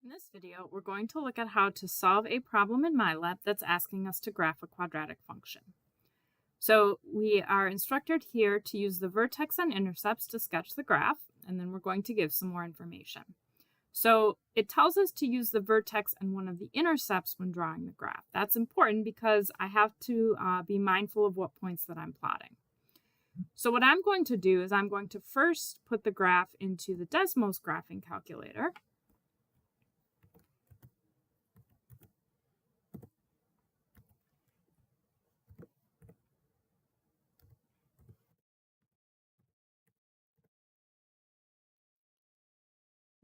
In this video, we're going to look at how to solve a problem in MyLab that's asking us to graph a quadratic function. So we are instructed here to use the vertex and intercepts to sketch the graph, and then we're going to give some more information. So it tells us to use the vertex and one of the intercepts when drawing the graph. That's important because I have to be mindful of what points that I'm plotting. So what I'm going to do is I'm going to first put the graph into the Desmos graphing calculator.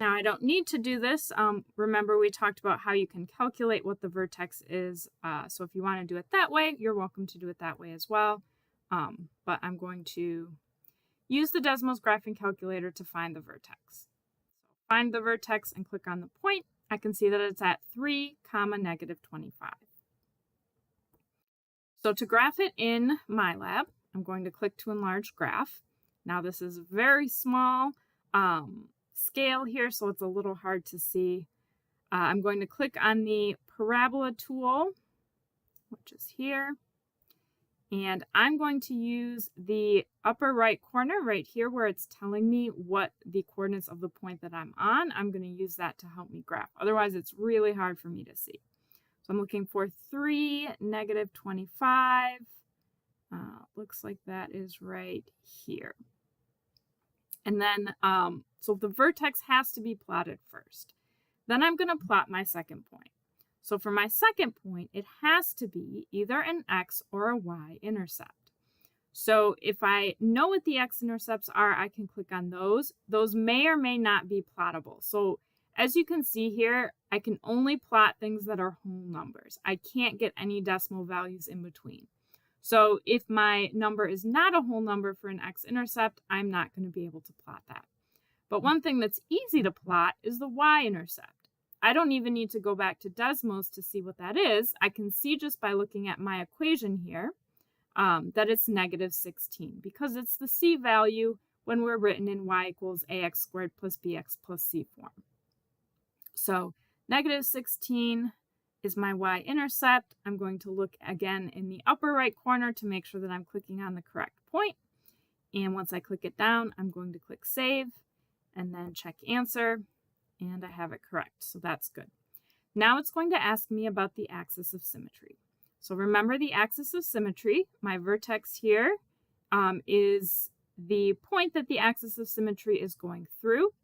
Now, I don't need to do this. Remember, we talked about how you can calculate what the vertex is. So if you want to do it that way, you're welcome to do it that way as well. But I'm going to use the Desmos graphing calculator to find the vertex. So find the vertex and click on the point. I can see that it's at 3, -25. So to graph it in MyLab, I'm going to click to enlarge graph. Now this is very small scale here, so it's a little hard to see. I'm going to click on the parabola tool, which is here. And I'm going to use the upper right corner right here where it's telling me what the coordinates of the point that I'm on. I'm going to use that to help me graph. Otherwise, it's really hard for me to see. So I'm looking for 3, -25. Looks like that is right here. And then, so the vertex has to be plotted first. Then I'm going to plot my second point. So for my second point, it has to be either an x or a y intercept. So if I know what the x-intercepts are, I can click on those. Those may or may not be plottable. So as you can see here, I can only plot things that are whole numbers. I can't get any decimal values in between. So if my number is not a whole number for an x-intercept, I'm not going to be able to plot that. But one thing that's easy to plot is the y-intercept. I don't even need to go back to Desmos to see what that is. I can see just by looking at my equation here that it's -16 because it's the c value when we're written in y = ax squared plus bx plus c form. So -16 is my y-intercept. I'm going to look again in the upper right corner to make sure that I'm clicking on the correct point. And once I click it down, I'm going to click save and then check answer. And I have it correct, so that's good. Now it's going to ask me about the axis of symmetry. So remember the axis of symmetry, my vertex here is the point that the axis of symmetry is going through.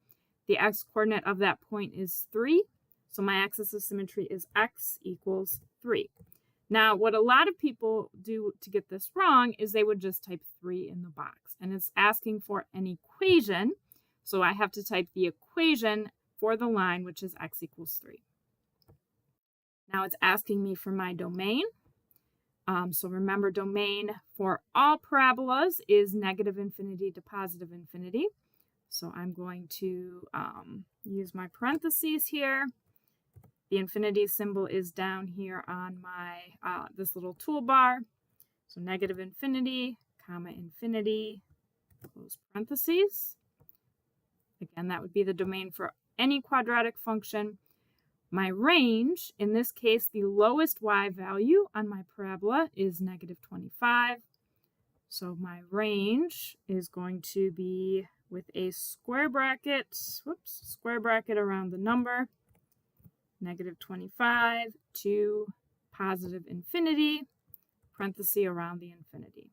The x-coordinate of that point is 3, so my axis of symmetry is x = 3. Now, what a lot of people do to get this wrong is they would just type 3 in the box, and it's asking for an equation, so I have to type the equation for the line, which is x = 3. Now it's asking me for my domain. So remember, domain for all parabolas is -∞ to +∞. So I'm going to use my parentheses here. The infinity symbol is down here on my this little toolbar. So -∞, ∞, close parentheses. Again, that would be the domain for any quadratic function. My range, in this case, the lowest y value on my parabola is -25. So my range is going to be with a square bracket, square bracket around the number, -25 to +∞, parenthesis around the infinity.